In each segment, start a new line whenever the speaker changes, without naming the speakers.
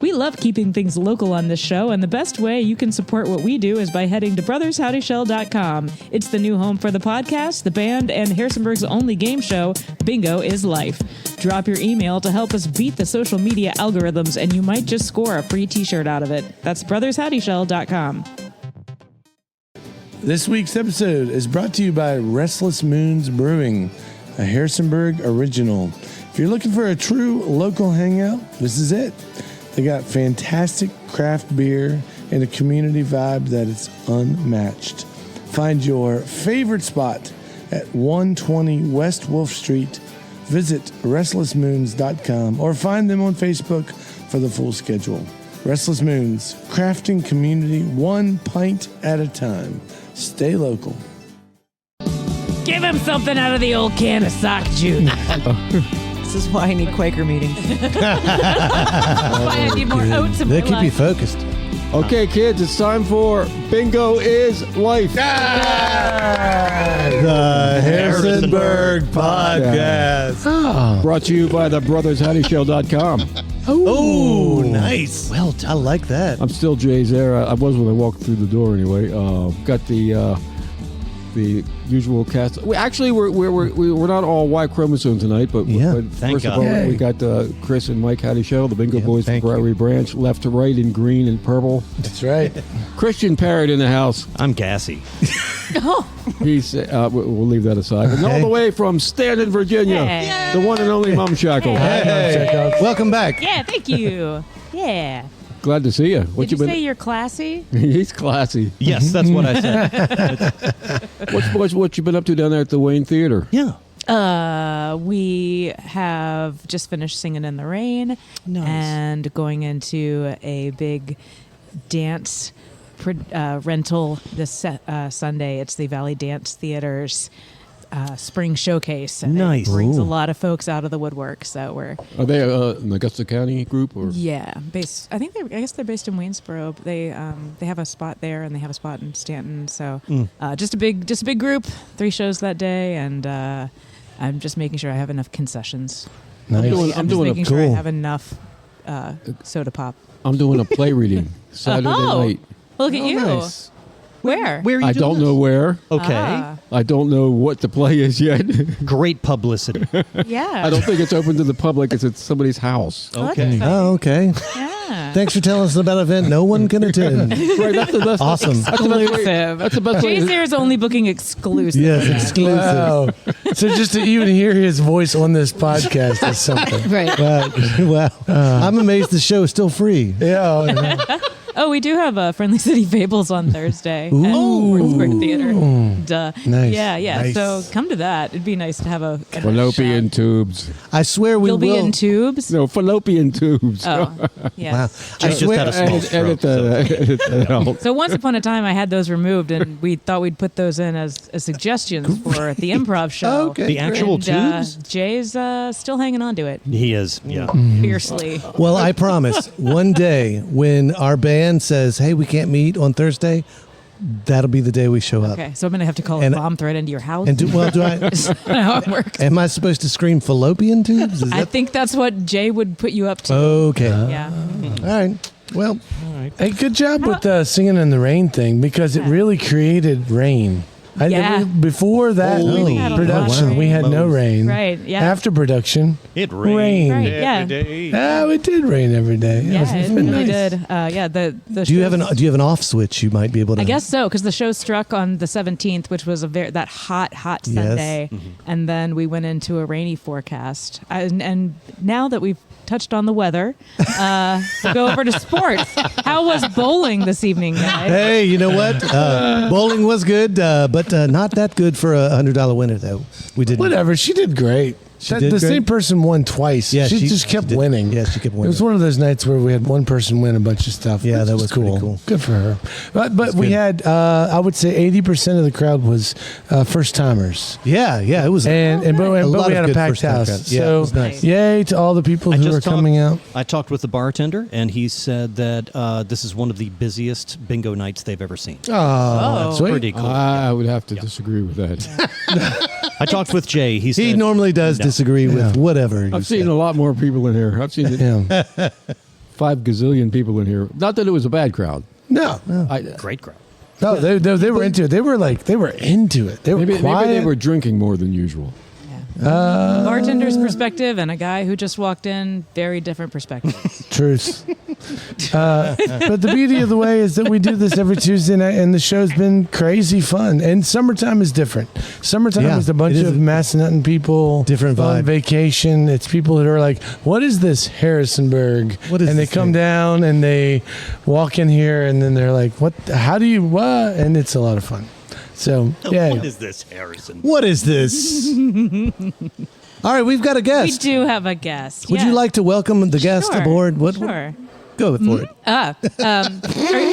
We love keeping things local on this show, and the best way you can support what we do is by heading to brothershowdyshell.com. It's the new home for the podcast, the band, and Harrisonburg's only game show, Bingo is Life. Drop your email to help us beat the social media algorithms, and you might just score a free t-shirt out of it. That's brothershowdyshell.com.
This week's episode is brought to you by Restless Moons Brewing, a Harrisonburg original. If you're looking for a true local hangout, this is it. They got fantastic craft beer and a community vibe that is unmatched. Find your favorite spot at 120 West Wolf Street. Visit restlessmoons.com or find them on Facebook for the full schedule. Restless Moons, crafting community one pint at a time. Stay local.
Give him something out of the old can of sock juice.
This is why I need Quaker meetings.
That's why I need more oats in my
They keep
life.
you focused.
Okay, kids, it's time for Bingo is Life.
The Harrisonburg Podcast.
Brought to you by the brothershowdyshell.com.
Oh, nice. Well done. I like that.
I'm still Jay's there. I was when I walked through the door anyway. Got the usual cast. We're not all Y chromosome tonight, but,
Yeah,
but
thank
first
God.
of all,
Yay.
we got Chris and Mike Hattie Shell, the Bingo Boys from
thank you.
Prairie Branch, left to right in green and purple.
That's right.
Christian Parrott in the house.
I'm gassy.
He's we'll leave that aside. And all the way from Staunton, Virginia,
Yeah.
the one and only Mom Shackle.
Hey, welcome back.
Yeah, thank you. Yeah.
Glad to see you.
Did you say you're classy?
He's classy.
Yes, that's what I said.
What you been up to down there at the Wayne Theater?
Yeah.
We have just finished Singing in the Rain.
Nice.
And going into a big dance rental this Sunday. It's the Valley Dance Theater's spring showcase. And
Nice.
It brings a
Ooh.
lot of folks out of the woodwork. So we're
Are they an Augusta County group or?
I guess they're based in Waynesboro. But they have a spot there and they have a spot in Staunton. So just a big group. 3 shows that day, and I'm just making sure I have enough concessions.
Nice.
I'm just making sure I
cool.
have enough soda pop.
I'm doing a play reading Saturday night.
Look at you.
Nice.
Where?
Where are you
I
doing
don't know where.
Okay.
I don't know what the play is yet.
Great publicity.
Yeah.
I don't think it's open to the public. It's at somebody's house.
Oh, that's
Okay.
exciting.
Oh, okay.
Yeah.
Thanks for telling us about an event no one can attend.
Right, that's
Awesome.
That's the best way. That's the best way.
Jay's there is only booking exclusive.
Yes, exclusive.
Wow. So just to even hear his voice on this podcast is something.
Right.
Wow. I'm amazed the show is still free.
Yeah.
Oh, we do have Friendly City Fables on Thursday at
Ooh.
Wordsburg Theater. Duh.
Nice.
Yeah.
Nice.
So come to that. It'd be nice to have a
Fallopian tubes.
I swear we
You'll
will.
be in tubes.
No, fallopian tubes.
Oh, yeah.
Wow. I
Jay just
swear.
had a small
Edit
stroke. so-
that out.
So once upon a time, I had those removed, and we thought we'd put those in as suggestions for the improv show.
Okay.
The actual
And,
tubes?
Jay's still hanging on to it
He is, yeah.
fiercely.
Well, I promise one day when our band says, hey, we can't meet on Thursday, that'll be the day we show up.
Okay, so I'm gonna have to call
And-
a bomb threat into your house.
And do I?
Is that how it works?
Am I supposed to scream fallopian tubes? Is
I
that
think that's what Jay would put you up to.
okay?
Yeah.
All right. Well,
Hey, good job with the Singing in the Rain thing, because it really created rain.
Yeah.
Before that
Holy
production, we had no rain.
Right. Yeah.
After production,
It
rain.
rained
Right, yeah.
every day.
Oh, it did rain every day.
Yeah,
It's
it
been
really
nice.
did. Yeah, the
do you have an
shows-
off switch you might be able to?
I guess so, because the show struck on the 17th, which was that hot
Yes.
Sunday, and then we went into a rainy forecast. And now that we've touched on the weather, we'll go over to sports. How was bowling this evening, guys?
Hey, you know what? Bowling was good, but not that good for a $100 winner, though. We didn't.
Whatever. She did great.
She
The
did great?
same person won twice.
Yeah,
she just kept
did.
winning.
Yeah, she kept
It
winning.
was one of those nights where we had one person win a bunch of stuff.
Yeah,
which
that was pretty cool.
Good for her. But we
good.
had, I would say, 80% of the crowd was first timers.
Yeah, it was.
But
lot
we
of
had a
good
packed
first-time
house.
crowd. Yeah, it
So
was nice.
yay to all the people who are coming out.
I talked with the bartender, and he said that this is one of the busiest bingo nights they've ever seen.
Oh, sweet.
Pretty cool.
I would have to disagree with that.
I talked with Jay. He said
He normally does
no.
disagree with whatever. you
I've seen
said.
a lot more people in here. I've seen it.
Yeah.
5 gazillion people in here. Not that it was a bad crowd.
No.
Great crowd.
No, they were into it. They were into it. They were quiet.
Maybe they were drinking more than usual.
Bartender's perspective and a guy who just walked in, very different perspectives.
Truth. But the beauty of the way is that we do this every Tuesday night, and the show's been crazy fun. And summertime is different. Summertime is a bunch of Massanutten people,
different
on
vibe.
vacation. It's people that are like, "What is this Harrisonburg?"
What is
and they
this
come
thing?
down and they walk in here, and then they're like, "What? How do you what?" And it's a lot of fun. So yeah.
What is this, Harrison?
What is this? All right, we've got a
We
guest.
do have a guest.
Would you like to welcome the guest
Sure,
aboard?
Sure.
Go for it.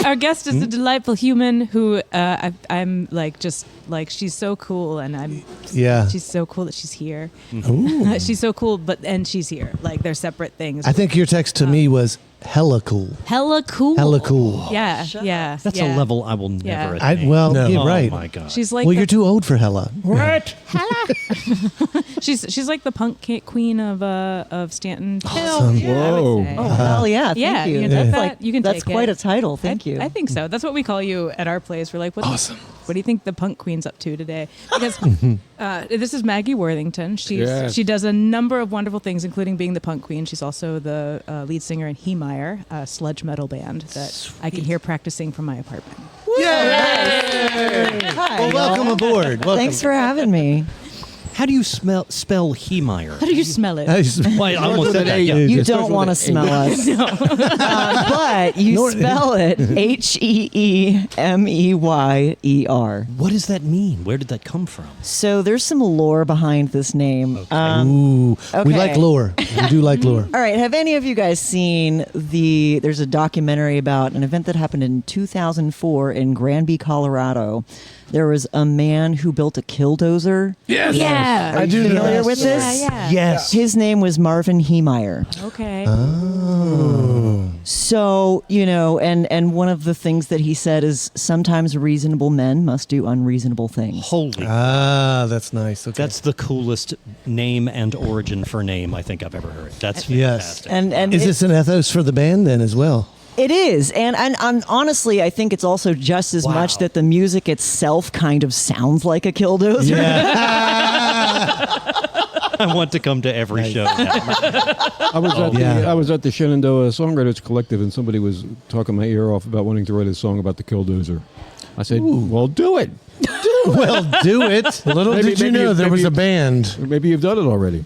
Our guest is a delightful human who I'm she's so cool, and she's so cool that she's here. She's so cool, and she's here. Like, they're separate things.
I think your text to me was hella cool.
Hella cool.
Hella cool.
Yeah, yeah.
That's
yeah.
a level I will never
Yeah.
attain.
Yeah, right.
Oh my god.
She's like
Well, you're too old for hella.
What?
she's like the punk queen of Staunton.
Awesome.
Yeah, I would
Whoa.
say.
Oh, hell yeah. Thank
Yeah,
you.
you can
That's
take that.
like,
You can
that's
take
quite
it.
a title. Thank you.
I think so. That's what we call you at our place. We're like,
Awesome.
What do you think the punk queen's up to today? Because this is Maggie Worthington. She does a number of wonderful things, including being the punk queen. She's also the lead singer in Heemeyer, a sludge metal band that I can hear practicing from my apartment.
Hi.
Well, welcome aboard. Welcome.
Thanks for having me.
How do you spell Heemeyer?
How do you smell it?
Well, I almost said that. Yeah.
You
It starts
don't
with
want to
an
smell
H.
us. But you spell it Heemeyer.
What does that mean? Where did that come from?
So there's some lore behind this name.
Ooh, we
okay.
like lore. We do like lore.
All right, have any of you guys seen there's a documentary about an event that happened in 2004 in Granby, Colorado. There was a man who built a killdozer.
Yes.
Yeah.
I do know.
Familiar with this?
Yeah.
Yes.
His name was Marvin Heemeyer.
Okay.
So, and one of the things that he said is sometimes reasonable men must do unreasonable things.
Holy.
That's nice. Okay.
That's the coolest name and origin for name I think I've ever heard. That's
Yes.
fantastic.
And
Is this an ethos for the band then as well?
it is. And honestly, I think it's also just as much that the music itself kind of sounds like a killdozer.
I want to come to every show now.
I was at the Shenandoah Songwriters Collective, and somebody was talking my ear off about wanting to write a song about the killdozer. I said, "Well, do it."
Well, do it.
Little did you know there was a band.
Maybe you've done it already.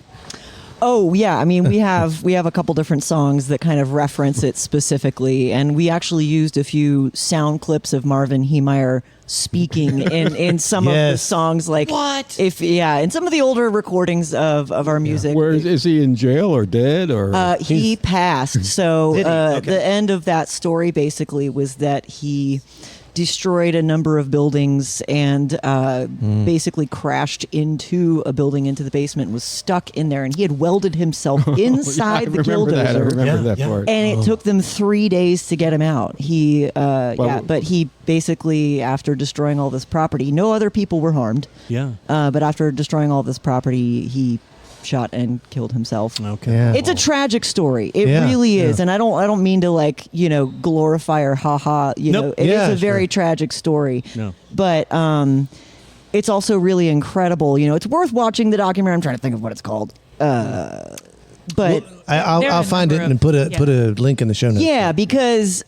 Oh yeah, I mean we have a couple different songs that kind of reference it specifically, and we actually used a few sound clips of Marvin Heemeyer speaking in some of the songs, like in some of the older recordings of our music.
Where is he in jail or dead or?
He passed. So
Okay.
the end of that story basically was that he destroyed a number of buildings and basically crashed into a building into the basement and was stuck in there, and he had welded himself inside the bulldozer.
I remember that part.
And it took them 3 days to get him out. But he basically, after destroying all this property, no other people were harmed.
Yeah.
But after destroying all this property, he shot and killed himself.
Okay.
Yeah.
It's a tragic story. It
Yeah,
really is.
yeah.
And I don't mean to glorify or haha,
Nope.
It is
Yeah,
a very
sure.
tragic story.
No.
But it's also really incredible. It's worth watching the documentary. I'm trying to think of what it's called. But
There are
I'll
a
find it
number
and put
of-
a link in the show notes.
yeah, because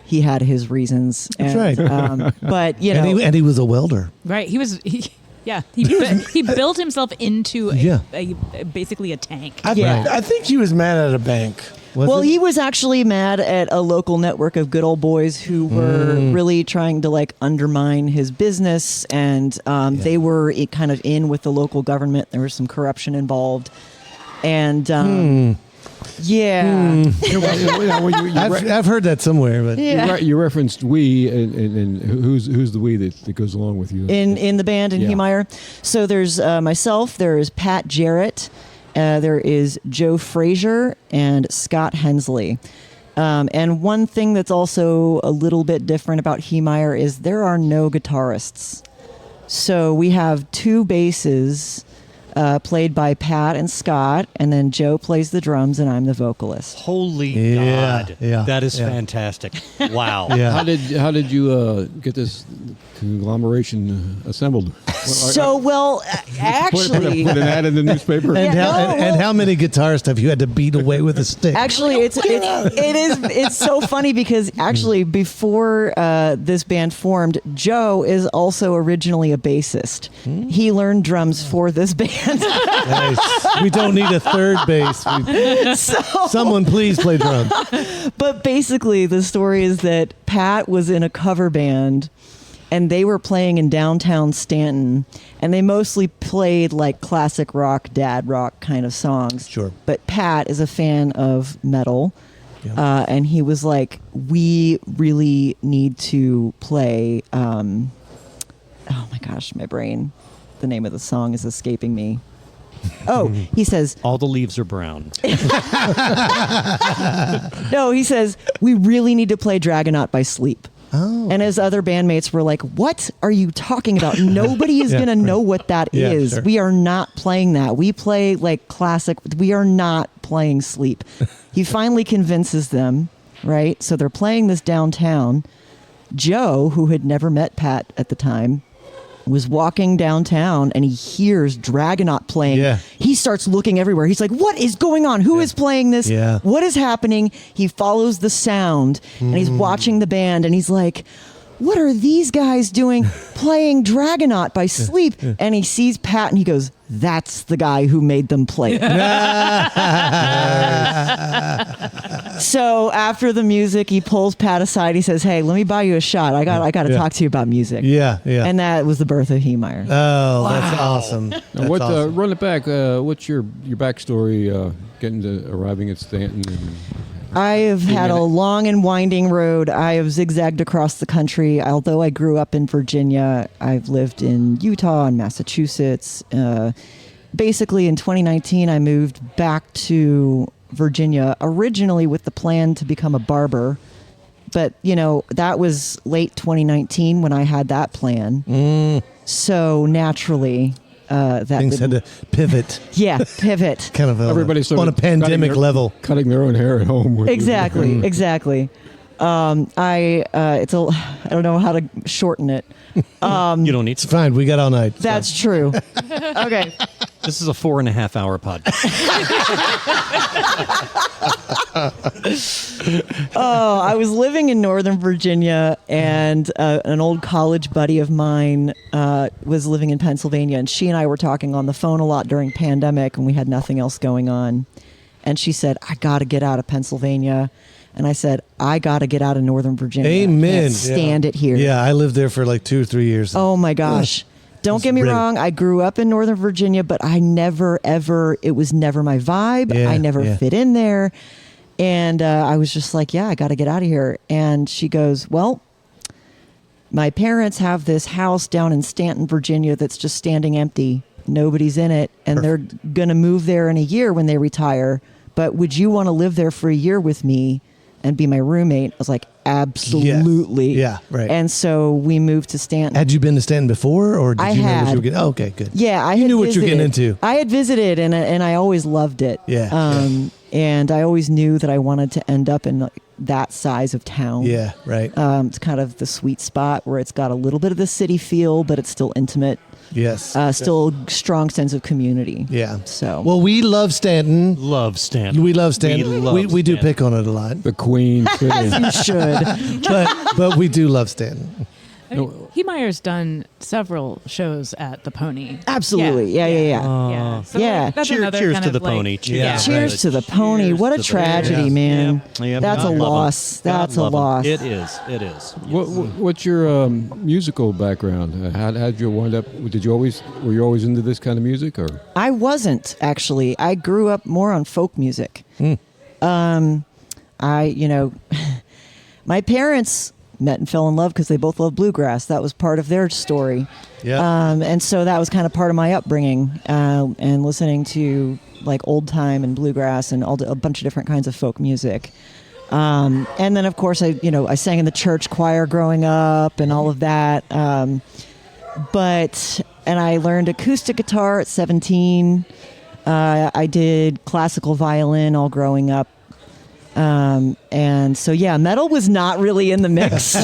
he had his reasons.
That's
and,
right.
But
And he was a welder.
Right. He built himself into basically a tank.
I think he was mad at a bank.
Well, he was actually mad at a local network of good old boys who were really trying to undermine his business, and they were kind of in with the local government. There was some corruption involved, and
I've heard that somewhere, but
You referenced we, and who's the we that goes along with you?
in the band in Heemeyer. So there's myself. There is Pat Jarrett. There is Joe Frazier and Scott Hensley. And one thing that's also a little bit different about Heemeyer is there are no guitarists. So we have two basses, played by Pat and Scott, and then Joe plays the drums, and I'm the vocalist.
Holy
Yeah,
God.
yeah,
That is
yeah.
fantastic. Wow.
Yeah.
How did you get this conglomeration assembled?
So, well, actually,
put an ad in the newspaper.
And,
Yeah,
how,
no,
and how many guitarists have you had to beat away with a stick?
actually, it's so funny because actually before this band formed, Joe is also originally a bassist. He learned drums for this band.
Nice. We don't need a third bass. Someone please play drums.
But basically, the story is that Pat was in a cover band, and they were playing in downtown Staunton, and they mostly played like classic rock, dad rock kind of songs.
Sure.
But Pat is a fan of metal,
Yeah.
and he was like, "We really need to play." Oh my gosh, my brain. The name of the song is escaping me. Oh, he says,
All the leaves are brown.
no, he says, we really need to play Dragonaut by Sleep.
Oh.
And his other bandmates were like, what are you talking about? Nobody is
Yeah,
going to know what that
Yeah,
is.
sure.
We are not playing that. We play like classic. We are not playing Sleep. He finally convinces them, right? So they're playing this downtown. Joe, who had never met Pat at the time, was walking downtown and he hears Dragonaut playing.
Yeah.
He starts looking everywhere. He's like, what is going on? Who is playing this?
Yeah.
What is happening? He follows the sound and he's watching the band and he's like, what are these guys doing playing Dragonaut by Sleep? And he sees Pat and he goes, that's the guy who made them play it. So after the music, he pulls Pat aside. He says, hey, let me buy you a shot. I got to
Yeah.
talk to you about music.
Yeah, yeah.
And that was the birth of Heemeyer.
Oh, that's awesome.
Now,
That's
what?
awesome.
Run it back. What's your backstory? Getting to arriving at Staunton.
I have had a long and winding road. I have zigzagged across the country. Although I grew up in Virginia, I've lived in Utah and Massachusetts. Basically, in 2019, I moved back to Virginia, originally with the plan to become a barber. But, that was late 2019 when I had that plan. So naturally, that
Things had to pivot,
yeah, pivot.
kind of
Everybody started
on a pandemic level.
cutting their own hair at home.
Exactly. I don't know how to shorten it.
You don't need
It's fine. We got all night. so.
That's true. Okay.
This is a 4.5 hour podcast.
Oh, I was living in Northern Virginia, and an old college buddy of mine was living in Pennsylvania, and she and I were talking on the phone a lot during pandemic, and we had nothing else going on. And she said, I got to get out of Pennsylvania. And I said, I got to get out of Northern Virginia.
Amen.
I can't stand it here.
Yeah, I lived there for like 2 or 3 years.
Oh my gosh. Don't get me
ready.
wrong. I grew up in Northern Virginia, but I never, ever, it was never my vibe.
Yeah,
I never
yeah.
fit in there. And I was just like, yeah, I got to get out of here. And she goes, well, my parents have this house down in Staunton, Virginia that's just standing empty. Nobody's in it. And they're going to move there in a year when they retire. But would you want to live there for a year with me and be my roommate? I was like, absolutely.
Yeah, right.
And so we moved to Staunton.
Had you been to Stanton before, or did
I
you know what
had.
you were getting? Oh, okay, good.
Yeah, I
You
had
knew what you were getting
visited.
into.
I had visited, and I always loved it.
Yeah,
And I always knew that I wanted to end up in like, that size of town.
Yeah, right.
It's kind of the sweet spot where it's got a little bit of the city feel, but it's still intimate.
Yes.
Still a strong sense of community.
Yeah.
So.
Well, we love Stanton.
Love Stanton.
We love Stanton.
love
We do
Stanton.
pick on it a lot,
The Queen City.
you should.
but we do love Stanton.
Heemeyer's done several shows at the Pony.
Absolutely. Yeah.
Yeah. So
Yeah.
that's
Cheers
another
to
kind
the
of like-
pony.
Yeah.
Cheers to the pony.
Cheers
What a
to the
tragedy,
pony.
man.
Yeah.
That's
God
a
love 'em.
loss.
God
That's a
love 'em.
loss.
It is. It is.
What's your musical background? How did you wind up? Were you always into this kind of music, or?
I wasn't actually. I grew up more on folk music. My parents met and fell in love because they both loved bluegrass. That was part of their story.
Yeah.
And so that was kind of part of my upbringing, and listening to like old time and bluegrass and a bunch of different kinds of folk music. And then of course I sang in the church choir growing up and all of that. But and I learned acoustic guitar at 17. I did classical violin all growing up. And so, yeah, metal was not really in the mix.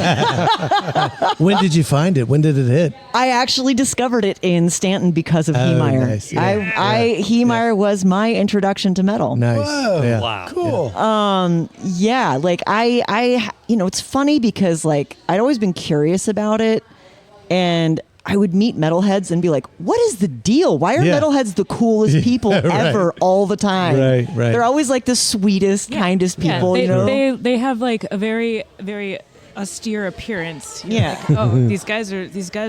When did you find it? When did it hit?
I actually discovered it in Staunton because of Heemeyer.
Nice. Yeah.
Heemeyer was my introduction to metal.
Nice.
Whoa.
Yeah.
Wow.
Cool.
Yeah, like I, it's funny because like I'd always been curious about it, and I would meet metalheads and be like, what is the deal? Why are
Yeah.
metalheads the coolest people
Right.
ever all the time?
Right.
They're always like the sweetest, kindest people,
they,
you know?
they have like a very, very austere appearance. You're
Yeah.
like, oh, these guys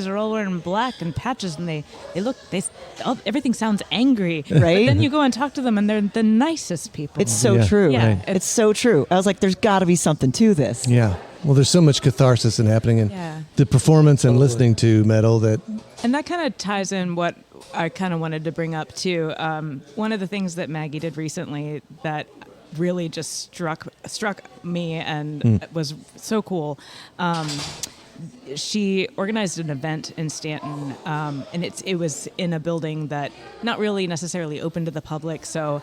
are all wearing black and patches, and everything sounds angry.
Right.
But then you go and talk to them, and they're the nicest people.
It's so
Yeah.
true.
Yeah.
Right.
It's so true. I was like, there's got to be something to this.
Yeah. Well, there's so much catharsis in happening in
Yeah.
the performance and listening to metal that
And that kind of ties in what I kind of wanted to bring up too. One of the things that Maggie did recently that really just struck me and was so cool. She organized an event in Staunton, and it was in a building that not really necessarily open to the public. So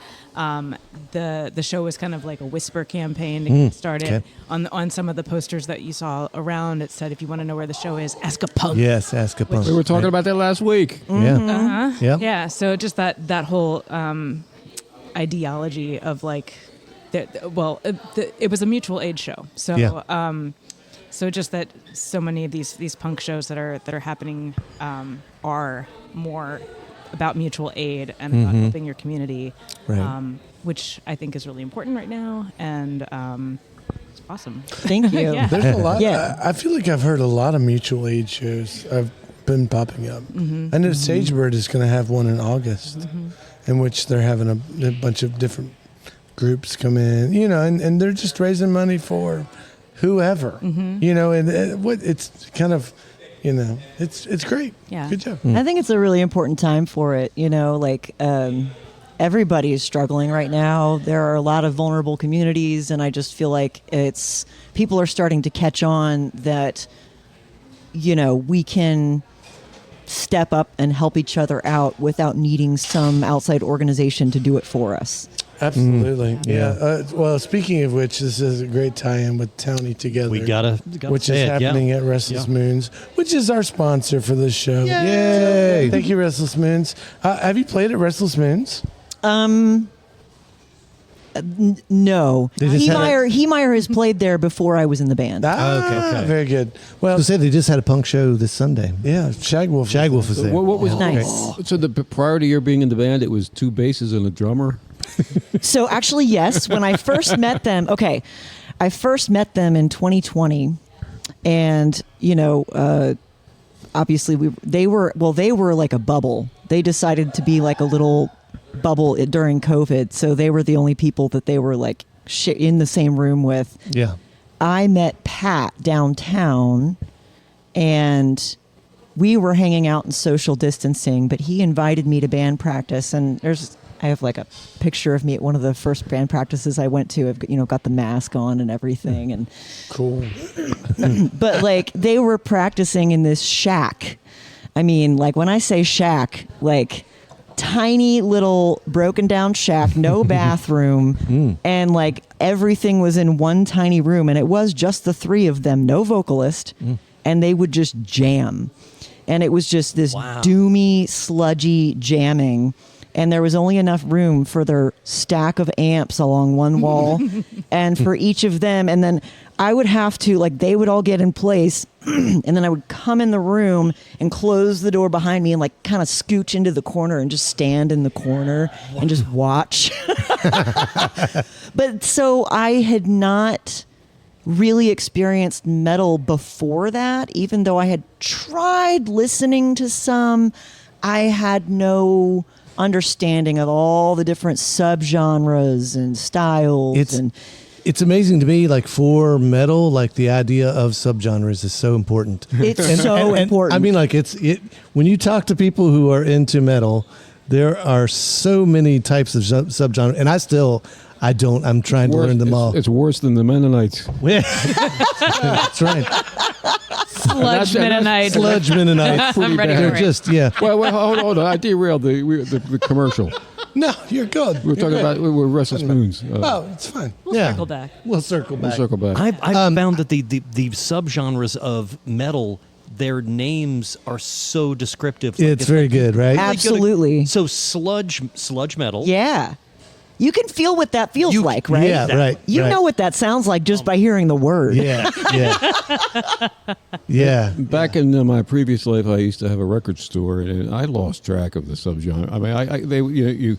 the show was kind of like a whisper campaign to get started.
Okay.
On some of the posters that you saw around, it said, "If you want to know where the show is, ask a punk."
yes, ask a punk.
We were talking about that last week.
Yeah. Yeah.
Yeah, so just that whole ideology of like, it was a mutual aid show. So,
Yeah.
so just that so many of these punk shows that are happening are more about mutual aid and about helping your community,
Right.
which I think is really important right now, and it's awesome.
Thank you.
Yeah.
There's a lot.
Yeah.
I feel like I've heard a lot of mutual aid shows have been popping up. I know Sagebird is going to have one in August, in which they're having a bunch of different groups come in, and they're just raising money for whoever, and it's kind of, it's great.
Yeah.
Good job.
I think it's a really important time for it. Everybody is struggling right now. There are a lot of vulnerable communities, and I just feel like people are starting to catch on that, we can step up and help each other out without needing some outside organization to do it for us.
Absolutely.
Yeah.
Well, speaking of which, this is a great tie-in with Townie Together.
We gotta
which
say
is
it,
happening at Restless Moons, which is our sponsor for this show.
Yay!
Thank you, Restless Moons. Have you played at Restless Moons?
No.
They just had
Heemeyer has played there before I was in the band.
Okay.
Very good. Well,
To say they just had a punk show this Sunday.
yeah, Shagwolf.
Shagwolf was there.
What was
Nice.
So prior to your being in the band, it was 2 basses and a drummer.
So actually, yes. When I first met them, I first met them in 2020, and obviously they were like a bubble. They decided to be like a little bubble during COVID, so they were the only people that they were like in the same room with.
Yeah.
I met Pat downtown, and we were hanging out and social distancing, but he invited me to band practice, and I have like a picture of me at one of the first band practices I went to. I've got the mask on and everything, and
Cool.
but like they were practicing in this shack. I mean, like when I say shack, like tiny little broken down shack, no bathroom, and like everything was in one tiny room, and it was just the 3 of them, no vocalist, and they would just jam, and it was just this doomy, sludgy jamming. And there was only enough room for their stack of amps along one wall and for each of them. And then I would have to, like, they would all get in place. And then I would come in the room and close the door behind me and, like, kind of scooch into the corner and just stand in the corner and just watch. But so I had not really experienced metal before that, even though I had tried listening to some. I had no understanding of all the different subgenres and styles.
It's amazing to me, like for metal, like the idea of subgenres is so important.
It's so important.
I mean, like when you talk to people who are into metal, there are so many types of subgenres, and I'm trying to learn them all.
It's worse than the Mennonites.
Yeah. That's right.
Sludge Mennonite.
Sludge Mennonite.
I'm ready
They're
for it.
just, yeah.
Well, hold on. I derailed the commercial.
No, you're good.
We were talking about we're Restless Moons.
Oh, it's fine.
We'll circle back.
We'll circle back.
Circle back.
I've found that the subgenres of metal, their names are so descriptive. Like,
It's very good, right?
Absolutely.
So sludge metal.
Yeah. You can feel what that feels like, right?
Yeah, right.
You
right.
know what that sounds like just by hearing the word.
Yeah, yeah. Yeah.
Back in my previous life, I used to have a record store, and I lost track of the subgenre. I mean,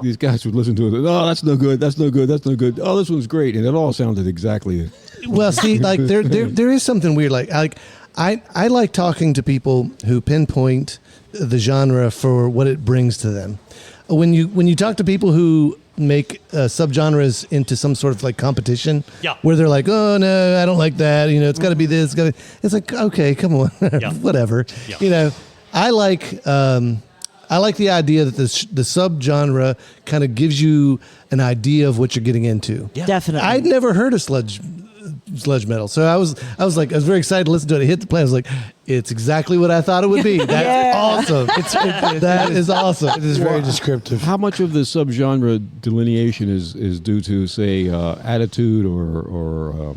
these guys would listen to it. Oh, that's no good. That's no good. That's no good. Oh, this one's great, and it all sounded exactly.
Well, see, like there is something weird. Like I like talking to people who pinpoint the genre for what it brings to them. When you talk to people who make subgenres into some sort of like competition, where they're like, oh no, I don't like that. It's got to be this. It's like, okay, come on, whatever. Yeah. I like the idea that the subgenre kind of gives you an idea of what you're getting into.
Yeah. Definitely.
I'd never heard of sludge metal, so I was very excited to listen to it. I hit the play. I was like, it's exactly what I thought it would be. That's awesome. That is awesome.
It is very descriptive.
How much of the subgenre delineation is due to, say, attitude or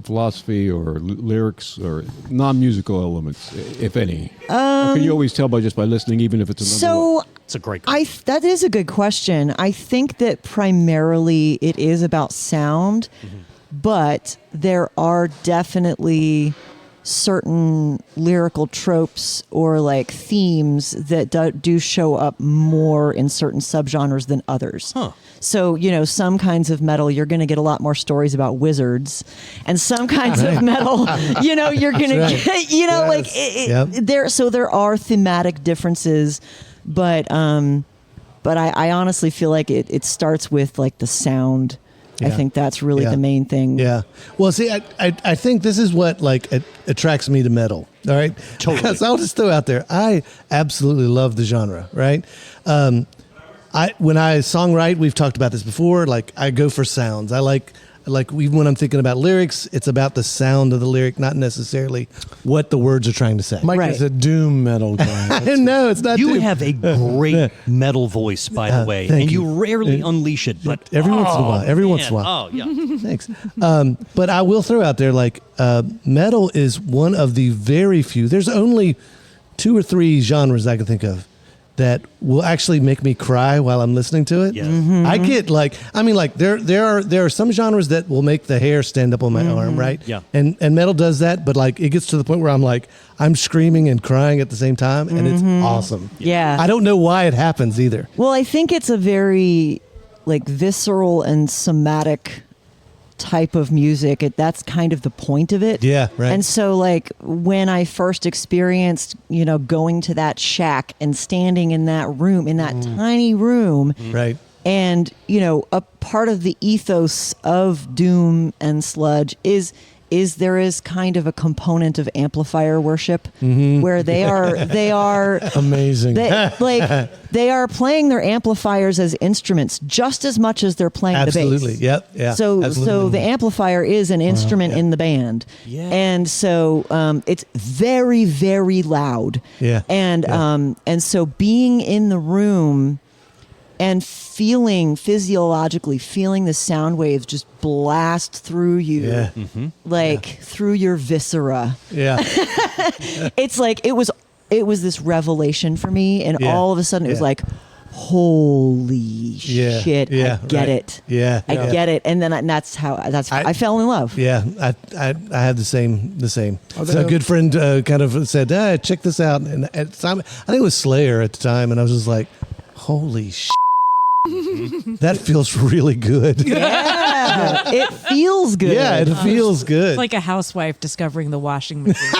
philosophy or lyrics or non-musical elements, if any? Or can you always tell by listening, even if it's a number one?
It's a great question.
That is a good question. I think that primarily it is about sound, but there are definitely certain lyrical tropes or like themes that do show up more in certain subgenres than others.
Huh.
So, some kinds of metal, you're going to get a lot more stories about wizards, and some kinds of metal, you're going to get, there are thematic differences, but I honestly feel like it starts with like the sound. I think that's really the main thing.
Yeah. Well, see, I think this is what like attracts me to metal. All right.
Totally.
Because I'll just throw out there, I absolutely love the genre. Right. When I songwrite, we've talked about this before. Like I go for sounds. I like even when I'm thinking about lyrics, it's about the sound of the lyric, not necessarily what the words are trying to say.
Mike is a doom metal guy.
No, it's not.
You have a great metal voice, by the way,
thank
and you
you.
rarely unleash it. But
every once in a while. Every once in a while.
Oh yeah.
Thanks. But I will throw out there, like, metal is one of the very few. There's only 2 or 3 genres I can think of that will actually make me cry while I'm listening to it.
Yeah.
I get there are some genres that will make the hair stand up on my arm, right?
Yeah.
And metal does that, but like it gets to the point where I'm screaming and crying at the same time, and it's awesome.
Yeah.
I don't know why it happens either.
Well, I think it's a very like visceral and somatic type of music. That's kind of the point of it.
Yeah, right.
And so like when I first experienced, going to that shack and standing in that room, in that tiny room,
Right.
and, a part of the ethos of doom and sludge is there is kind of a component of amplifier worship where they are
Amazing.
they are playing their amplifiers as instruments just as much as they're playing
Absolutely.
the bass.
Yep. Yeah.
So
absolutely.
the amplifier is an instrument in the band.
Yeah.
And so it's very, very loud.
Yeah.
And so being in the room and physiologically feeling the sound waves just blast through you, through your viscera.
Yeah.
It's like it was this revelation for me, and all of a sudden it was like, holy shit! I get it.
Yeah.
I get it. And then I fell in love.
Yeah, I had the same. So a good friend kind of said, check this out. And at the time, I think it was Slayer at the time, and I was just like, holy shit. That feels really good.
Yeah, it feels good.
Yeah, it feels good.
It's like a housewife discovering the washing machine.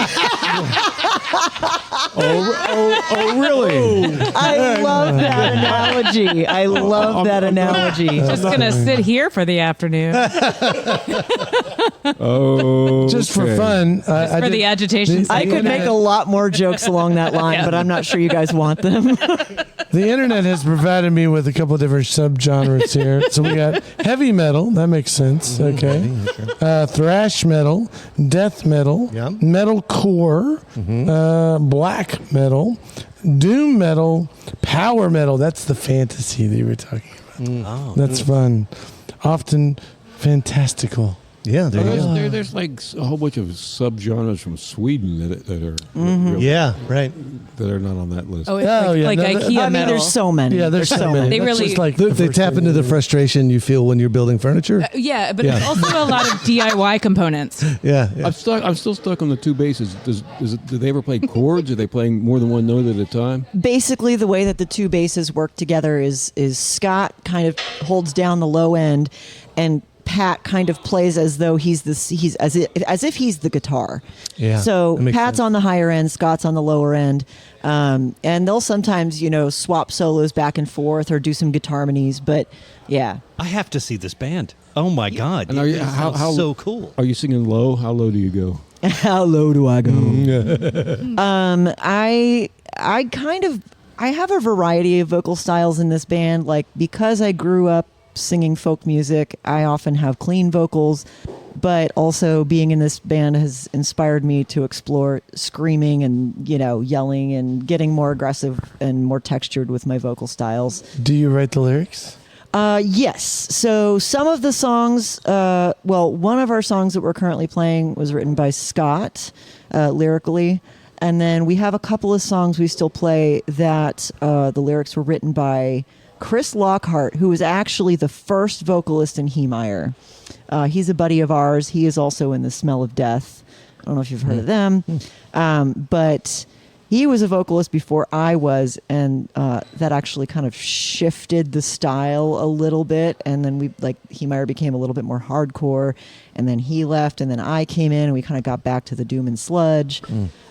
Oh, really?
I love that analogy. I love that analogy.
Just gonna sit here for the afternoon
Oh,
Just for fun.
for the agitation.
I could make a lot more jokes along that line, but I'm not sure you guys want them.
The internet has provided me with a couple different subgenres here. So we got heavy metal. That makes sense. Okay. Thrash metal, death metal, metalcore, black metal, doom metal, power metal. That's the fantasy that you were talking about. That's fun. Often fantastical.
Yeah,
there's like a whole bunch of subgenres from Sweden that are that are not on that list.
Oh, it's like IKEA
I mean,
metal.
there's so many.
Yeah, there's so many.
They
That's
really-
just like
They tap into the frustration you feel when you're building furniture.
Yeah, but it's also a lot of DIY components.
Yeah.
I'm still stuck on the two basses. Do they ever play chords? Are they playing more than one note at a time?
Basically, the way that the two basses work together is Scott kind of holds down the low end, and Pat kind of plays as though he's as if he's the guitar.
Yeah,
So
that makes
Pat's
sense.
on the higher end, Scott's on the lower end, and they'll sometimes swap solos back and forth or do some guitar harmonies. But yeah,
I have to see this band. Oh my God!
And are you,
It sounds
how
so cool?
Are you singing low? How low do you go?
how low do I go? I have a variety of vocal styles in this band. Like, because I grew up singing folk music, I often have clean vocals, but also being in this band has inspired me to explore screaming and yelling and getting more aggressive and more textured with my vocal styles.
Do you write the lyrics?
Yes. So some of the songs, one of our songs that we're currently playing was written by Scott, lyrically. And then we have a couple of songs we still play that the lyrics were written by Chris Lockhart, who was actually the first vocalist in Heemeyer. He's a buddy of ours. He is also in The Smell of Death. I don't know if you've heard of them. But he was a vocalist before I was, and that actually kind of shifted the style a little bit. And then Heemeyer became a little bit more hardcore, and then he left, and then I came in, and we kind of got back to the doom and sludge.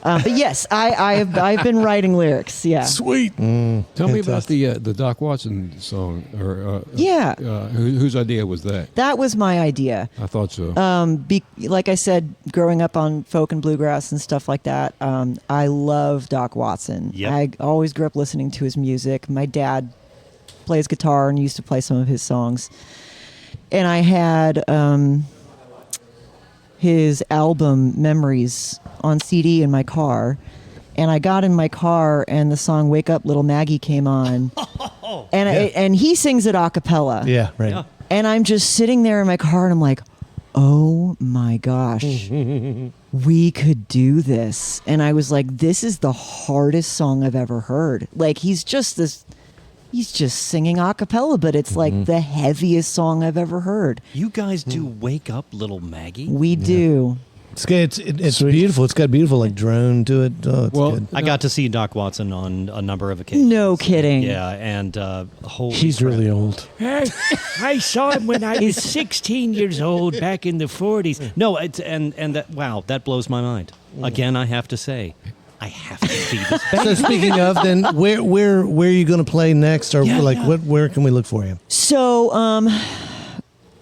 But yes, I've been writing lyrics. Yeah.
Sweet.
Tell me about the Doc Watson song, or
Yeah.
whose idea was that?
That was my idea.
I thought so.
Like I said, growing up on folk and bluegrass and stuff like that, I love Doc Watson.
Yep.
I always grew up listening to his music. My dad plays guitar and used to play some of his songs. And I had his album Memories on CD in my car. And I got in my car and the song Wake Up Little Maggie came on. And he sings it a cappella.
Yeah, right.
Yeah.
And I'm just sitting there in my car and I'm like, oh my gosh, we could do this. And I was like, this is the hardest song I've ever heard. Like, he's just singing a cappella, but it's like the heaviest song I've ever heard.
You guys do Wake Up Little Maggie?
We do.
It's beautiful. It's got beautiful drone to it. Oh, it's good.
I got to see Doc Watson on a number of occasions.
No kidding.
Yeah, and holy
He's
crap.
really old.
I saw him when I was 16 years old back in the 40s.
No, that blows my mind. Again, I have to say, I have to see this band.
So speaking of, then where are you going to play next, or where can we look for you?
So,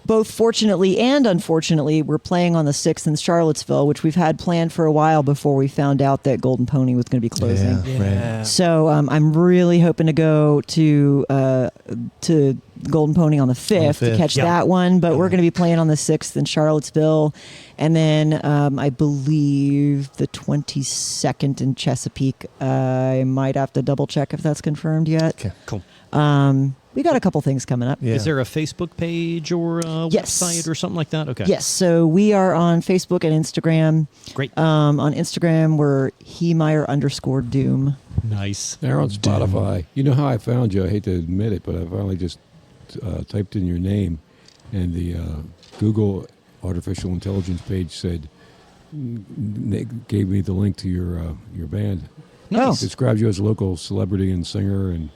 both fortunately and unfortunately, we're playing on the 6th in Charlottesville, which we've had planned for a while before we found out that Golden Pony was going to be closing.
Right.
So I'm really hoping to go to Golden Pony on the 5th to
5th.
catch that one, but we're going to be playing on the 6th in Charlottesville, and then I believe the 22nd in Chesapeake. I might have to double check if that's confirmed yet.
Okay.
Cool.
We got a couple things coming up.
Yeah.
Is there a Facebook page or a
Yes.
website or something like that? Okay.
Yes, so we are on Facebook and Instagram.
Great.
On Instagram, we're Heemeyer_Doom.
Nice.
They're on Spotify. You know how I found you? I hate to admit it, but I finally just typed in your name, and the Google artificial intelligence page said, gave me the link to your band.
Nice.
It describes you as a local celebrity and singer, and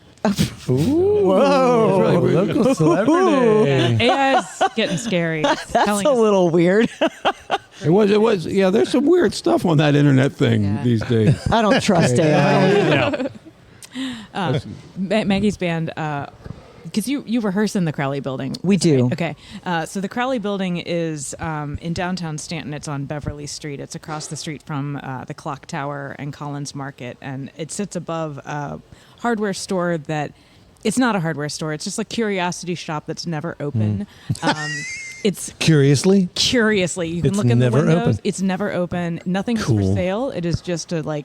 Whoa, local celebrity.
AI's getting scary. It's
That's
telling
a
us-
little weird.
it was. Yeah, there's some weird stuff on that internet thing these days.
I don't trust AI.
Maggie's band because you rehearse in the Crowley Building.
We do.
Right? Okay. So the Crowley Building is in downtown Staunton. It's on Beverly Street. It's across the street from the Clock Tower and Collins Market, and it sits above a hardware store that. It's not a hardware store. It's just a curiosity shop that's never open. It's
Curiously,
you can
It's
look in the
never
windows.
open.
It's never open. Nothing's for sale. It is just a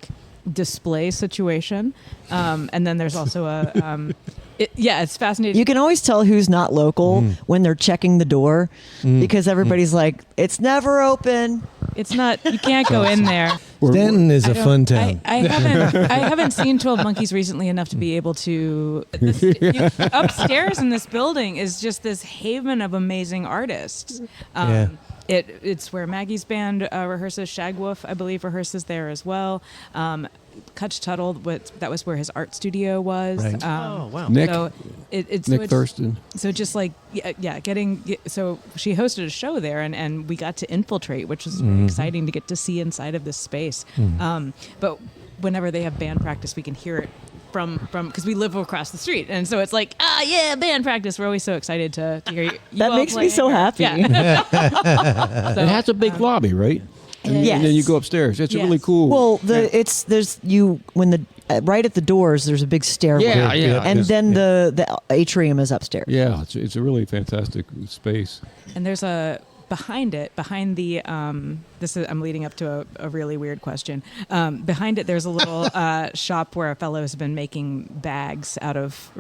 display situation. And then there's also it's fascinating.
You can always tell who's not local when they're checking the door because everybody's like, it's never open.
It's not. You can't go in there.
Stanton is a
I don't-
fun town.
I haven't seen 12 Monkeys recently enough to be able to. Upstairs in this building is just this haven of amazing artists.
Yeah.
It's where Maggie's band rehearses. Shagwolf, I believe, rehearses there as well. Kutch Tuttle, that was where his art studio was.
Right.
Oh, wow.
Nick,
So it's
Nick Thurston.
So just so she hosted a show there, and we got to infiltrate, which was really exciting to get to see inside of this space. But whenever they have band practice, we can hear it from because we live across the street, and so it's like band practice. We're always so excited to hear you.
That
all
makes me
play.
so happy.
Yeah.
It has a big lobby, right? And
Yes.
then you go upstairs. It's
Yes.
really cool.
Well, right at the doors, there's a big stairway.
Yeah.
And then the atrium is upstairs.
Yeah, it's a really fantastic space.
And there's behind the I'm leading up to a really weird question. Behind it, there's a little shop where a fellow has been making bags out of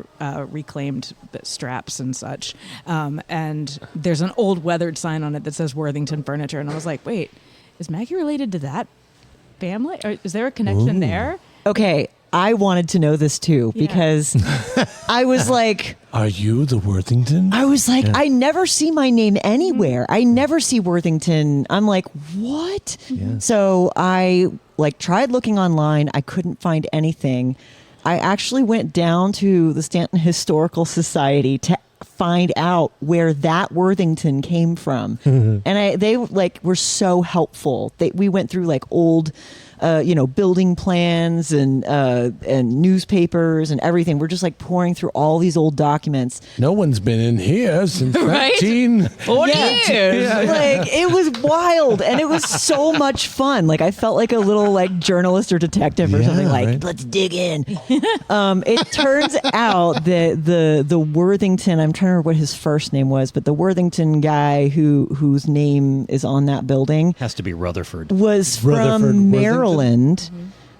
reclaimed straps and such. And there's an old weathered sign on it that says Worthington Furniture. And I was like, wait, is Maggie related to that family? Or is there a connection there?
Okay, I wanted to know this too because I was like,
Are you the Worthington?
I never see my name anywhere. I never see Worthington. I'm like, what?
Yeah.
So I tried looking online. I couldn't find anything. I actually went down to the Staunton Historical Society to find out where that Worthington came from. And they were so helpful. We went through old building plans and newspapers and everything. We're just pouring through all these old documents.
No one's been in here since
Right?
40
years.
Yeah.
It was wild and it was so much fun. I felt like a little journalist or detective or something
right.
let's dig in. It turns out that the Worthington, I'm trying to remember what his first name was, but the Worthington guy whose name is on that building
Has to be Rutherford.
was
Rutherford
from
Worthington?
Maryland.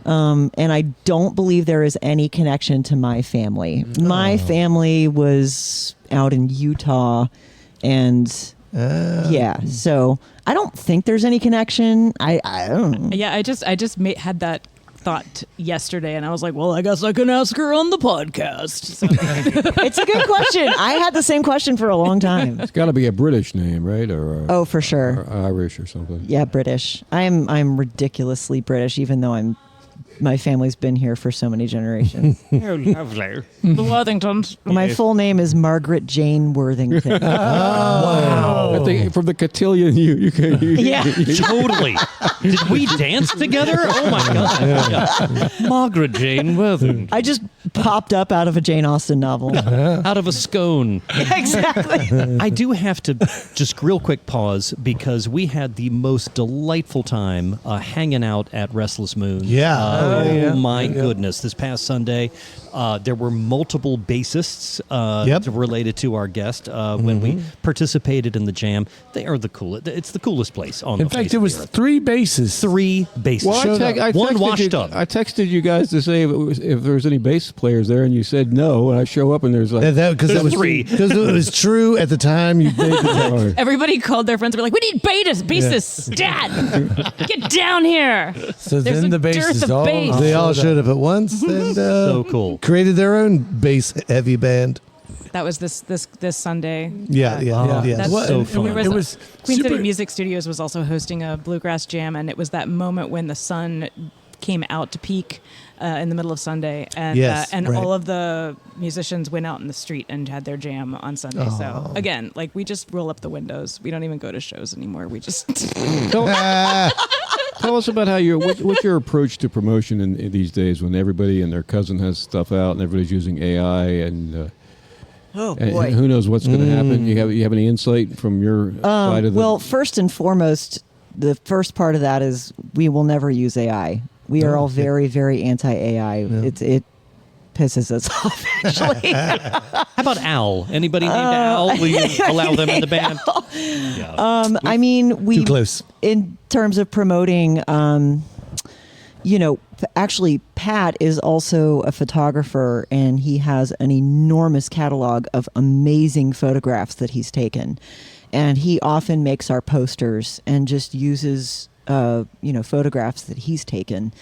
And I don't believe there is any connection to my family. My family was out in Utah, and so I don't think there's any connection. I don't know.
Yeah, I just had that thought yesterday, and I was like, well, I guess I can ask her on the podcast. So,
It's a good question. I had the same question for a long time.
It's got to be a British name, right? Or
Oh, for sure.
Irish or something.
Yeah, British. I'm ridiculously British, even though my family's been here for so many generations.
Oh, lovely.
the Worthingtons.
My full name is Margaret Jane Worthington.
I think from the cotillion, you can.
Yeah.
Totally. Did we dance together? Oh my God. Yeah.
Margaret Jane Worthington.
I just popped up out of a Jane Austen novel.
Out of a scone.
Exactly.
I do have to just real quick pause because we had the most delightful time hanging out at Restless Moon.
Yeah.
Oh my goodness. This past Sunday, there were multiple bassists related to our guest when we participated in the jam. They are the coolest. It's the coolest place on
In
the face
fact, it
of
was
the earth.
3 bases.
3 bassists.
Well, I
One
texted
washed
you,
up.
I texted you guys to say if there was any bass players there, and you said no. And I show up, and there's
Because that was
3.
because it was true at the time you made the text.
Everybody called their friends and were like, we need bassists. Dad, get down here.
So
There's
then
a
the
dearth
bases
of
all
bass.
They all showed up at once and
So cool.
created their own bass heavy band.
That was this Sunday.
Yeah.
That's
so
and
fun.
There
It was
Queen
super,
City Music Studios was also hosting a bluegrass jam, and it was that moment when the sun came out to peak in the middle of Sunday, and
Yes, right.
all of the musicians went out in the street and had their jam on Sunday. So again, we just roll up the windows. We don't even go to shows anymore. We just
Tell us about how what's your approach to promotion in these days when everybody and their cousin has stuff out and everybody's using AI and
Oh,
And
boy.
who knows what's going to happen? You have any insight from your side of the?
Well, first and foremost, the first part of that is we will never use AI. We are all very, very anti-AI. Yeah. It pisses us off, actually.
How about Owl? Anybody named Owl? Will you allow them in the band? Yeah.
I mean,
Too close.
In terms of promoting, actually, Pat is also a photographer, and he has an enormous catalog of amazing photographs that he's taken. And he often makes our posters and just uses, photographs that he's taken.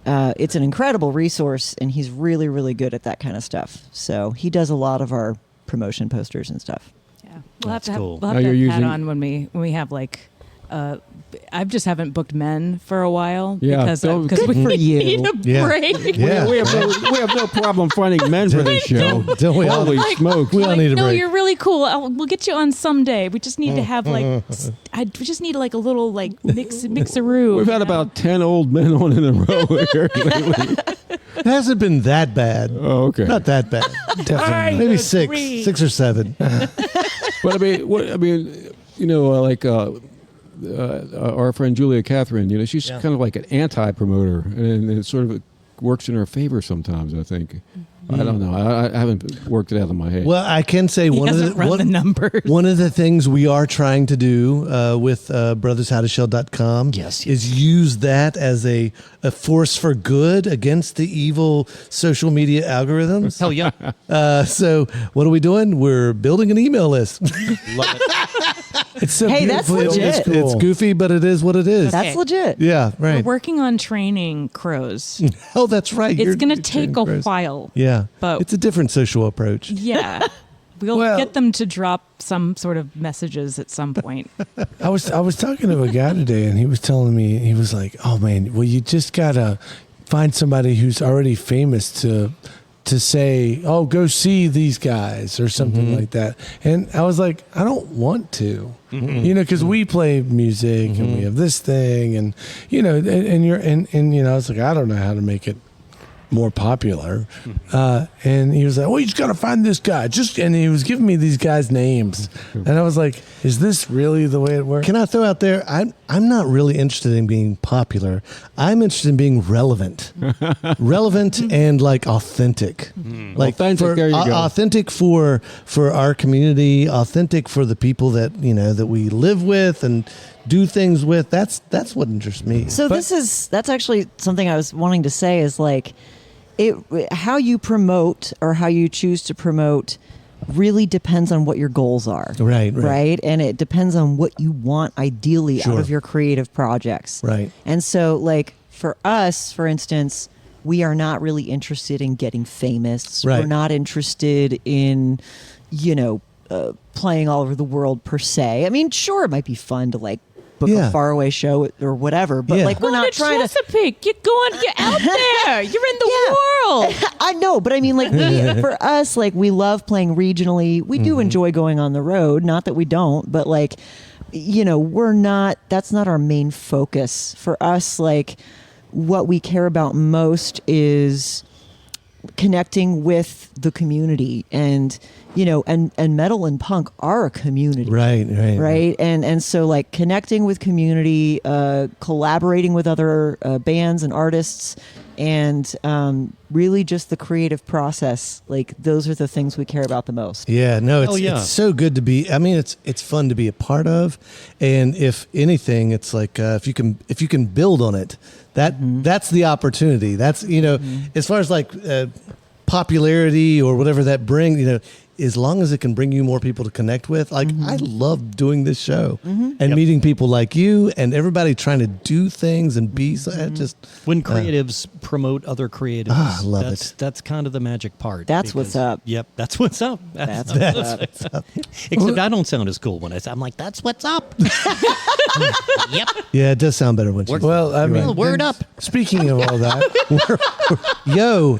It's an incredible resource, and he's really, really good at that kind of stuff. So he does a lot of our promotion posters and stuff.
Yeah, we'll have to
cool.
have Pat on when we have like. I just haven't booked men for a while because we need a break.
Yeah.
We have no problem finding men for this show.
Don't we all?
Holy smoke!
We all need a
no,
break.
you're really cool. We'll get you on someday. We just need to have we just need like a little like mixaroo.
We've had about 10 old men on in a row here lately.
It hasn't been that bad.
Oh, okay.
Not that bad. Definitely. Maybe six or seven.
But our friend Julia Catherine, she's kind of like an anti-promoter, and it sort of works in her favor sometimes, I think. I don't know. I haven't worked it out in my head.
Well, I can say one of
the numbers.
One of the things we are trying to do with brothershowtoshow.com is use that as a force for good against the evil social media algorithms.
Hell yeah.
So what are we doing? We're building an email list.
Love it.
It's so
That's legit.
Cool.
It's goofy, but it is what it is.
That's legit.
Yeah, right.
We're working on training crows.
Oh, that's right.
It's going to take a while.
Yeah,
but
it's a different social approach.
Yeah. We'll get them to drop some sort of messages at some point.
I was talking to a guy today, and he was telling me, he was like, "Oh man, well, you just gotta find somebody who's already famous to say, oh, go see these guys or something like that." And I was like, I don't want to, because we play music and we have this thing, and I was like, I don't know how to make it more popular. And he was like, well, you just got to find this guy. And he was giving me these guys' names. And I was like, is this really the way it works?
Can I throw out there, I'm not really interested in being popular. I'm interested in being relevant. Relevant and like authentic. Like
authentic, there you go.
Authentic for our community, authentic for the people that, that we live with and do things with. That's what interests me.
So that's actually something I was wanting to say is like, how you promote or how you choose to promote really depends on what your goals are. Right. And it depends on what you want ideally out of your creative projects.
Right.
And so like for us, for instance, we are not really interested in getting famous.
Right.
We're not interested in, playing all over the world per se. I mean, sure, it might be fun to like book a faraway show or whatever, but like we're not trying to
Chesapeake. You're out there. You're in the world.
I know, but I mean, like for us, like we love playing regionally. We do enjoy going on the road. Not that we don't, but like, we're not. That's not our main focus. For us, like what we care about most is connecting with the community and and metal and punk are a community, right, and so like connecting with community, collaborating with other bands and artists, and really just the creative process. Like those are the things we care about the most.
It's so good to be. I mean, it's fun to be a part of, and if anything, it's like if you can build on it, that's the opportunity. That's as far as like popularity or whatever that brings, as long as it can bring you more people to connect with. Like I love doing this show and meeting people like you and everybody trying to do things and be just
when creatives promote other creatives.
I love it.
That's kind of the magic part.
That's what's up.
Yep, that's what's up.
That's what's up.
Except I don't sound as cool when I'm like, that's what's up. Yep.
Yeah, it does sound better when she's
well, I mean,
word up.
Speaking of all that,
yo,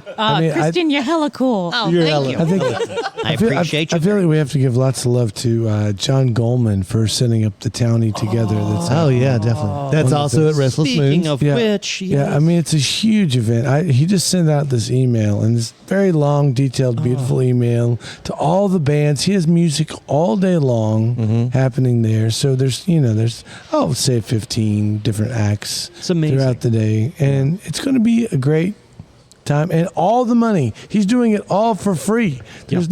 Kristen, you're hella cool.
Oh,
You're
thank
hella-
you.
I
appreciate
I
you.
feel like we have to give lots of love to John Goldman for setting up the townie together.
Oh yeah, definitely. That's also at Restless
Speaking
Moons.
of
Yeah.
which,
Yeah, I mean, it's a huge event. He just sent out this email, and this very long, detailed, beautiful email to all the bands. He has music all day long happening there. So there's say 15 different acts
It's amazing.
throughout the day. And it's going to be a great time. And all the money, he's doing it all for free. There's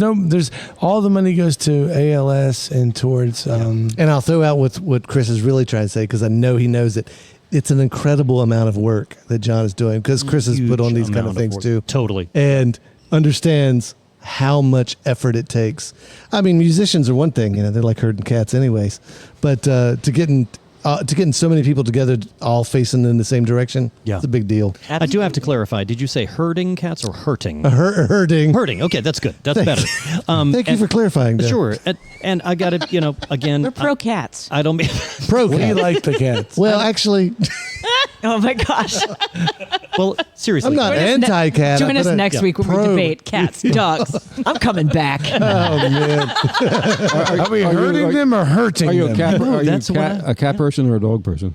all the money goes to ALS and towards.
And I'll throw out what Chris is really trying to say, because I know he knows it. It's an incredible amount of work that John is doing, because Chris has put on these kind of things too.
Totally.
And understands how much effort it takes. I mean, musicians are one thing, they're like herding cats anyways. But to getting so many people together, all facing in the same direction, it's a big deal.
I do have to clarify. Did you say herding cats or hurting?
Herding.
Herding. Okay, that's good. That's better.
Thank you for clarifying that.
Sure. And I got to, again.
We're pro cats.
I don't mean.
Pro
we
cat.
like the cats.
Well, actually,
Oh my gosh.
Well, seriously.
I'm not anti-cat.
Join us next week when we debate cats, dogs.
I'm coming back.
Oh man.
Are we hurting them or hurting
Are you
them?
a cat?
No,
Are you
that's what
a cat person or a dog person?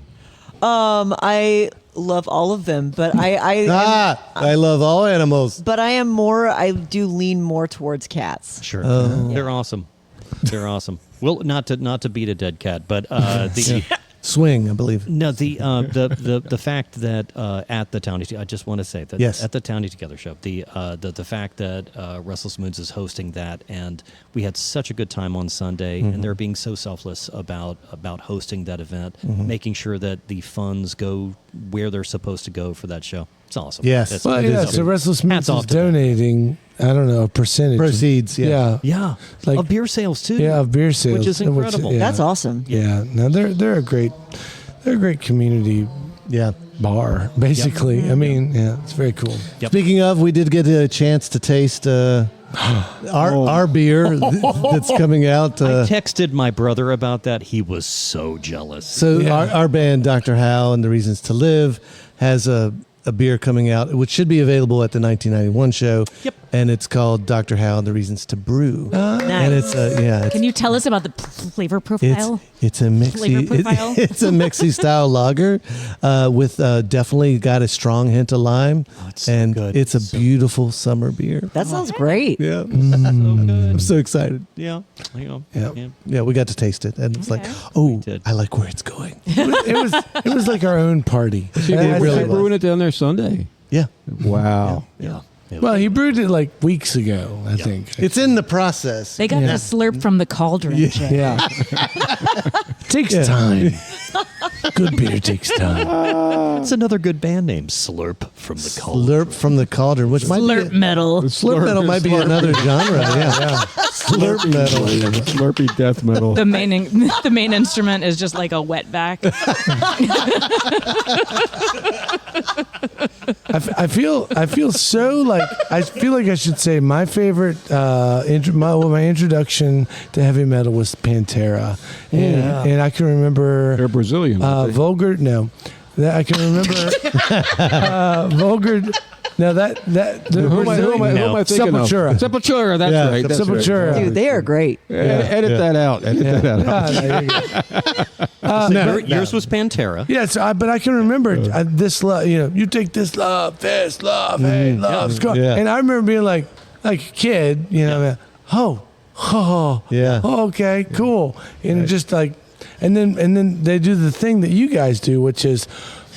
I love all of them, but
I love all animals.
but I am more. I do lean more towards cats.
Sure. They're awesome. They're awesome. Well, not to beat a dead cat, but the.
Swing, I believe.
No, the fact that at the Townie, I just want to say that
Yes.
at the Townie Together show, the fact that Restless Moons is hosting that, and we had such a good time on Sunday, and they're being so selfless about hosting that event, making sure that the funds go where they're supposed to go for that show. It's awesome.
Yes.
It's-
Well,
It
yeah,
is
so
good.
Restless Moons
Hats off
is
to them.
donating, I don't know, a percentage.
Proceeds, yeah.
yeah,
Like-
of beer sales too.
Yeah, of beer sales.
Which is incredible.
yeah.
That's awesome.
Yeah, no, they're a great community
Yeah.
bar, basically. I mean, yeah, it's very cool.
Yep.
Speaking of, we did get a chance to taste our beer that's coming out.
I texted my brother about that. He was so jealous.
So
Yeah.
our band, Dr. Howe and the Reasons to Live, has a beer coming out, which should be available at the 1991 show.
Yep.
And it's called Dr. Howe and the Reasons to Brew.
Nice.
And it's
Can you tell us about the flavor profile?
It's a
Flavor profile?
it's a mixy style lager with definitely got a strong hint of lime.
Oh, it's so
and
good.
it's a
So
beautiful summer beer.
That sounds great.
Yeah.
so good.
I'm so excited.
Yeah. Yeah.
Yeah.
Yeah, we got to taste it, and it's like,
Okay.
oh,
did.
I like where it's going.
It was like our own party.
She
I-
really
was brewing it down there Sunday.
Yeah,
Wow.
Yeah.
Well, he brewed it like weeks ago, I think.
it's in the process.
They got to slurp from the cauldron. Jay.
Yeah. Takes time. Good beer takes time.
It's another good band name, Slurp from the Cold.
Slurp from the cauldron, which might
Slurp
be
metal.
slurp metal might be another genre. Yeah, slurp metal.
Slurpy death metal.
The main instrument is just like a wetback.
I feel so like I feel like I should say my favorite my introduction to heavy metal was Pantera, and I can remember
They're Brazilian. aren't they?
Vulgar. No, I can remember Vulgar. No,
Who am I thinking
Sepultura.
of? Sepultura, that's
Yeah,
right. That's
Sepultura.
Right.
Dude, they are great.
Edit that out. Edit that out.
Yeah, there you go.
Yours was Pantera.
Yes, but I can remember this love. You take this love, hey, love, let's go.
Yeah.
And I remember being like a kid, oh, okay, cool, and just like, and then they do the thing that you guys do, which is,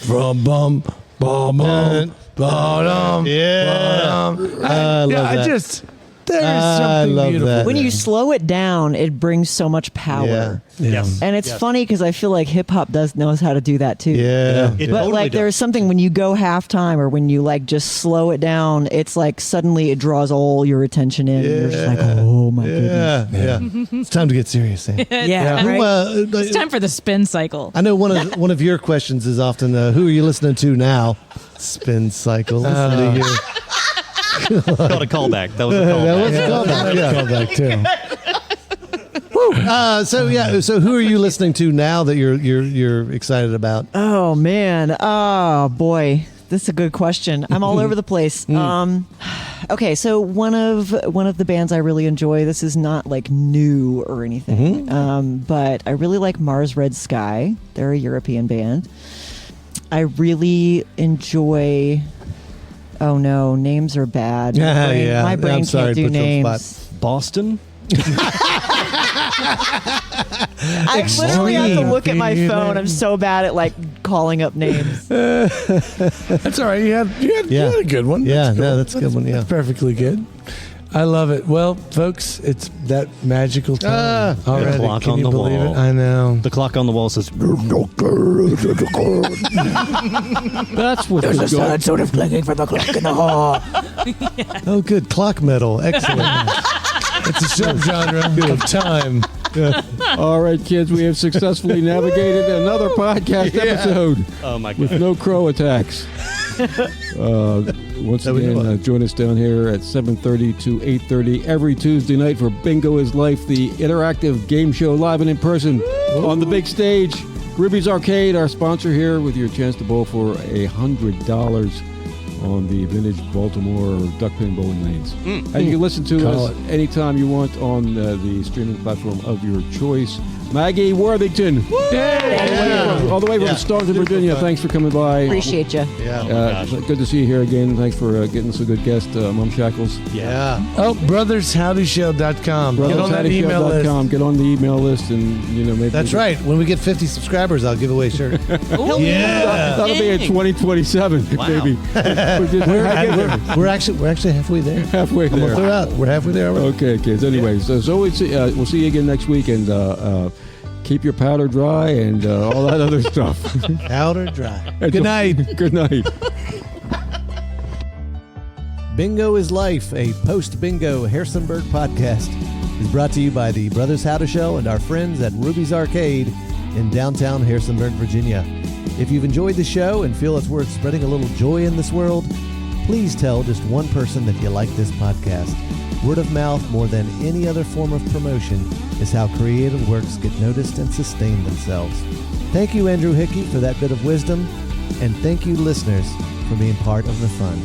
bum bum bum bum.
Yeah. I love that.
There's
I
something
love
beautiful.
that.
When you slow it down, it brings so much power.
Yes.
And it's funny because I feel like hip hop knows how to do that too.
Yeah.
It
But
totally
like
does.
there's something when you go halftime or when you like just slow it down, it's like suddenly it draws all your attention in. And you're just like, oh my goodness.
Yeah. It's time to get serious, Sam.
Yeah.
Who,
Right?
It's time for the spin cycle.
I know one of your questions is often, who are you listening to now? Spin cycle. Listen to you.
Called a callback. That was a
That
callback.
was a callback. Yeah.
Callback too.
So who are you listening to now that you're excited about?
Oh man. Oh boy. This is a good question. I'm all over the place. Okay, so one of the bands I really enjoy. This is not like new or anything, but I really like Mars Red Sky. They're a European band. I really enjoy. Oh no, names are bad. My brain can't do names.
Boston.
I literally have to look at my phone. I'm so bad at like calling up names.
That's all right. You had a good one.
Yeah,
That's cool.
that's a good one. Yeah.
That's perfectly good. I love it. Well, folks, it's that magical time already.
The clock
Can
on
you
the
believe
wall.
it? I know.
The clock on the wall says.
That's what
There's a sad sort of clanging from the clock in the hall.
Oh, good. Clock metal. Excellent.
It's a subgenre of time.
All right, kids, we have successfully navigated another podcast episode
Oh my God.
with no crow attacks. Once again, join us down here at 7:30 to 8:30 every Tuesday night for Bingo is Life, the interactive game show live and in person on the big stage. Ruby's Arcade, our sponsor here, with your chance to bowl for $100 on the vintage Baltimore duckpin bowling lanes. And you can listen to us anytime you want on the streaming platform of your choice. Maggie Worthington, all the way from Staunton, Virginia. Thanks for coming by.
Appreciate you.
Yeah.
Good to see you here again. Thanks for getting us a good guest, Mum Shackles.
Yeah.
Oh, brothershowdyshell.com. Get on that email list.
Get on the email list, and maybe
That's right. When we get 50 subscribers, I'll give away a shirt.
That'll be in 2027, maybe.
We're actually halfway there.
Halfway there.
We're halfway there already.
Okay, kids. Anyways, so we'll see you again next week, and keep your powder dry and all that other stuff.
Powder dry. Good night.
Good night.
Bingo is Life, a post-bingo Harrisonburg podcast, is brought to you by the Brothers How to Show and our friends at Ruby's Arcade in downtown Harrisonburg, Virginia. If you've enjoyed the show and feel it's worth spreading a little joy in this world, please tell just one person that you like this podcast. Word of mouth, more than any other form of promotion, is how creative works get noticed and sustain themselves. Thank you, Andrew Hickey, for that bit of wisdom, and thank you, listeners, for being part of the fun.